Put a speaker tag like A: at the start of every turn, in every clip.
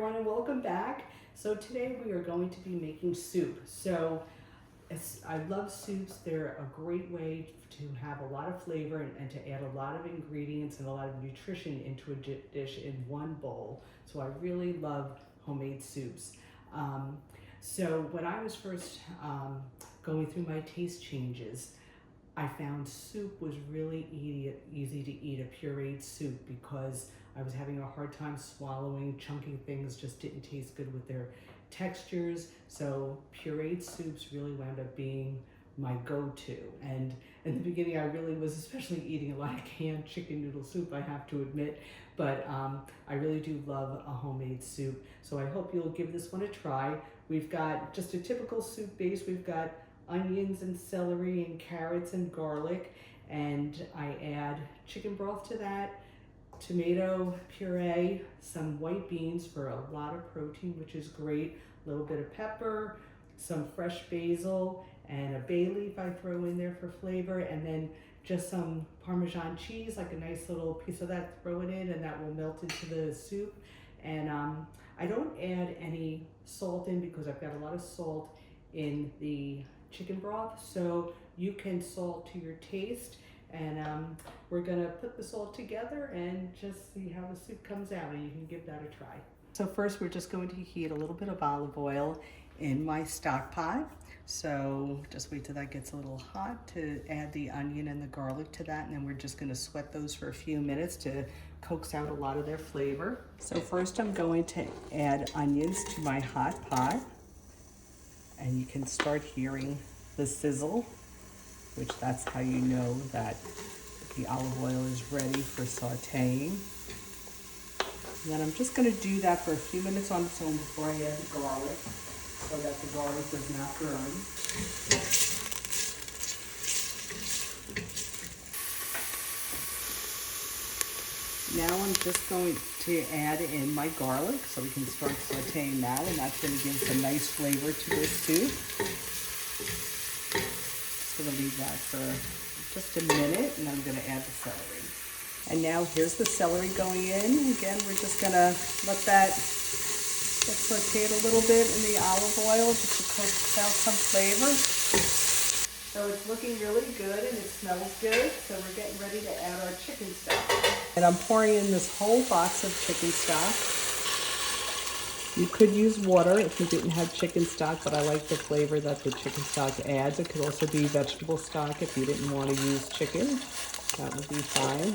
A: everyone and welcome back. So today we are going to be making soup. So I love soups. They're a great way to have a lot of flavor and to add a lot of ingredients and a lot of nutrition into a dish in one bowl. So I really love homemade soups. So when I was first going through my taste changes, I found soup was really easy to eat, a pureed soup, because I was having a hard time swallowing. Chunky things just didn't taste good with their textures. So pureed soups really wound up being my go-to. And in the beginning, I really was especially eating a lot of canned chicken noodle soup, I have to admit. But I really do love a homemade soup. So I hope you'll give this one a try. We've got just a typical soup base. We've got onions and celery and carrots and garlic, and I add chicken broth to that, tomato puree, some white beans for a lot of protein, which is great, a little bit of pepper, some fresh basil, and a bay leaf I throw in there for flavor, and then just some Parmesan cheese, like a nice little piece of that, throw it in, and that will melt into the soup. And I don't add any salt in because I've got a lot of salt in the chicken broth, so you can salt to your taste. And we're gonna put this all together and just see how the soup comes out, and you can give that a try. So first we're just going to heat a little bit of olive oil in my stock pot. So just wait till that gets a little hot to add the onion and the garlic to that, and then we're just gonna sweat those for a few minutes to coax out a lot of their flavor. So first I'm going to add onions to my hot pot, and you can start hearing the sizzle, which that's how you know that the olive oil is ready for sauteing. And then I'm just going to do that for a few minutes on its own before I add the garlic, so that the garlic does not burn. Now I'm just going to add in my garlic, so we can start sauteing that, and that's going to give some nice flavor to this soup. Just going to leave that for just a minute, and I'm going to add the celery. And now here's the celery going in. Again, we're just going to let that get sauteed a little bit in the olive oil just to coax out some flavor. So it's looking really good and it smells good. So we're getting ready to add our chicken stock. And I'm pouring in this whole box of chicken stock. You could use water if you didn't have chicken stock, but I like the flavor that the chicken stock adds. It could also be vegetable stock if you didn't want to use chicken. That would be fine.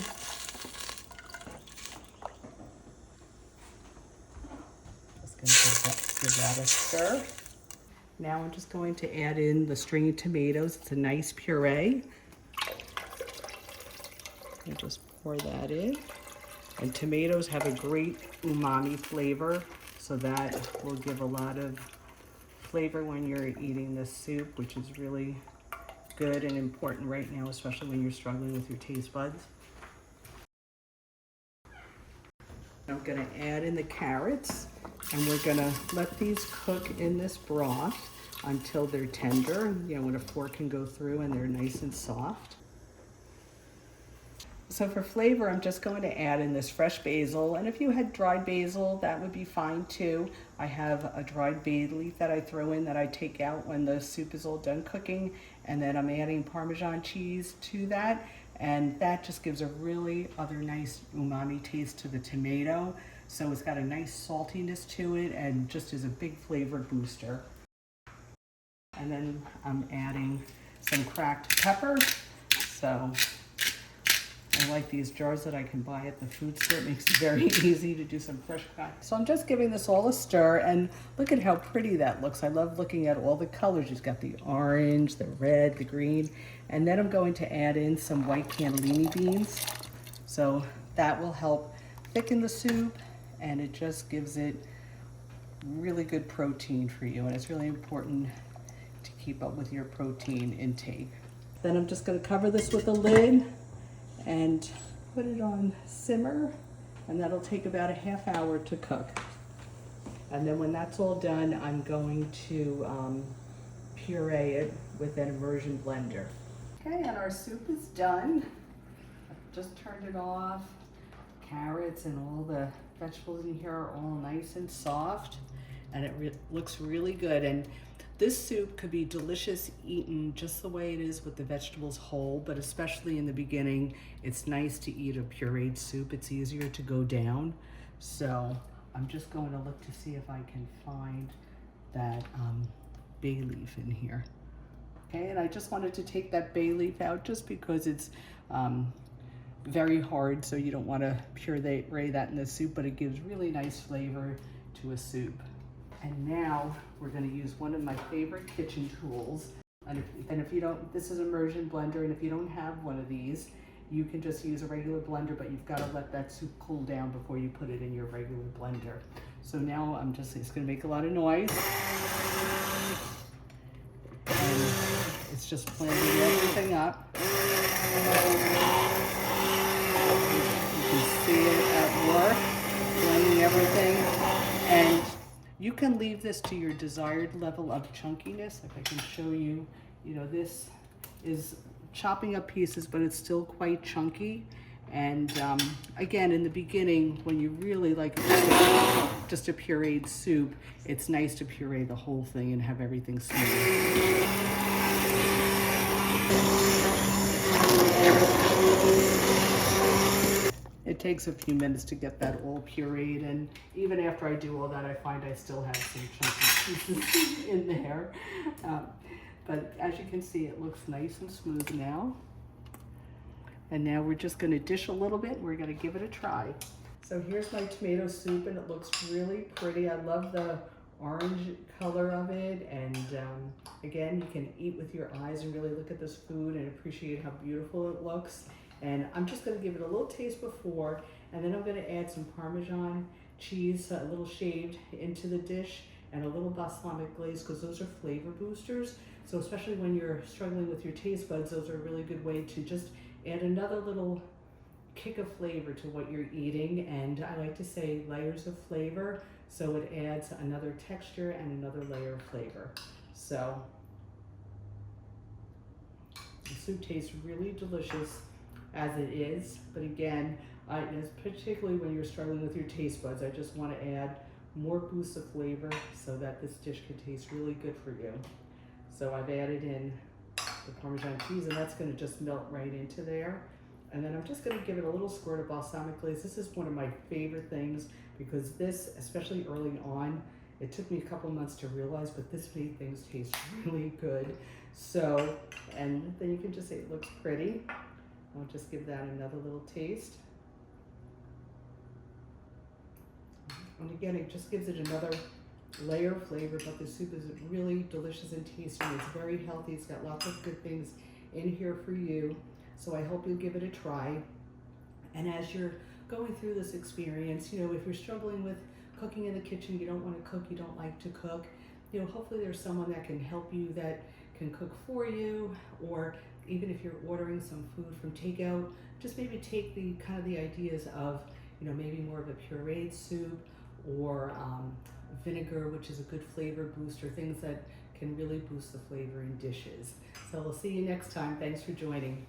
A: Just going to give that a stir. Now I'm just going to add in the stringy tomatoes. It's a nice puree. And just pour that in. And tomatoes have a great umami flavor, so that will give a lot of flavor when you're eating this soup, which is really good and important right now, especially when you're struggling with your taste buds. I'm going to add in the carrots, and we're going to let these cook in this broth until they're tender, you know, when a fork can go through and they're nice and soft. So for flavor, I'm just going to add in this fresh basil, and if you had dried basil, that would be fine too. I have a dried bay leaf that I throw in that I take out when the soup is all done cooking, and then I'm adding Parmesan cheese to that, and that just gives a really other nice umami taste to the tomato. So it's got a nice saltiness to it and just is a big flavor booster. And then I'm adding some cracked pepper. So I like these jars that I can buy at the food store. It makes it very easy to do some fresh cracked. So I'm just giving this all a stir, and look at how pretty that looks. I love looking at all the colors. You've got the orange, the red, the green, and then I'm going to add in some white cannellini beans. So that will help thicken the soup, and it just gives it really good protein for you, and it's really important to keep up with your protein intake. Then I'm just going to cover this with a lid and put it on simmer, and that'll take about a half hour to cook. And then when that's all done, I'm going to puree it with an immersion blender. Okay, and our soup is done. I've just turned it off. Carrots and all the vegetables in here are all nice and soft, and it looks really good. And this soup could be delicious eaten just the way it is with the vegetables whole, but especially in the beginning, it's nice to eat a pureed soup. It's easier to go down. So I'm just going to look to see if I can find that bay leaf in here. Okay, and I just wanted to take that bay leaf out just because it's very hard, so you don't want to puree that in the soup, but it gives really nice flavor to a soup. And now we're going to use one of my favorite kitchen tools. And if you don't, this is immersion blender, and if you don't have one of these, you can just use a regular blender, but you've got to let that soup cool down before you put it in your regular blender. So now it's going to make a lot of noise. And it's just blending everything up. You can see it at work, blending everything. And you can leave this to your desired level of chunkiness. If I can show you, this is chopping up pieces, but it's still quite chunky. And again, in the beginning, when you really like just a pureed soup, it's nice to puree the whole thing and have everything smooth. It takes a few minutes to get that all pureed, and even after I do all that, I find I still have some chunky pieces in there. But as you can see, it looks nice and smooth now. And now we're just going to dish a little bit. We're going to give it a try. So here's my tomato soup, and it looks really pretty. I love the orange color of it. And again, you can eat with your eyes and really look at this food and appreciate how beautiful it looks. And I'm just going to give it a little taste before, and then I'm going to add some Parmesan cheese, a little shaved, into the dish, and a little balsamic glaze, because those are flavor boosters. So especially when you're struggling with your taste buds, those are a really good way to just add another little kick of flavor to what you're eating. And I like to say layers of flavor, so it adds another texture and another layer of flavor. So the soup tastes really delicious as it is, but again, particularly when you're struggling with your taste buds, I just want to add more boosts of flavor so that this dish can taste really good for you. So I've added in the Parmesan cheese, and that's going to just melt right into there. And then I'm just going to give it a little squirt of balsamic glaze. This is one of my favorite things, because this, especially early on, it took me a couple months to realize, but this made things taste really good. So, and then you can just say it looks pretty. I'll just give that another little taste. And again, it just gives it another layer of flavor, but the soup is really delicious and tasty. It's very healthy. It's got lots of good things in here for you. So I hope you'll give it a try. And as you're going through this experience, if you're struggling with cooking in the kitchen, you don't want to cook, you don't like to cook, hopefully there's someone that can help you, that can cook for you. Or even if you're ordering some food from takeout, just maybe take the ideas of, maybe more of a pureed soup, or vinegar, which is a good flavor booster, things that can really boost the flavor in dishes. So we'll see you next time. Thanks for joining.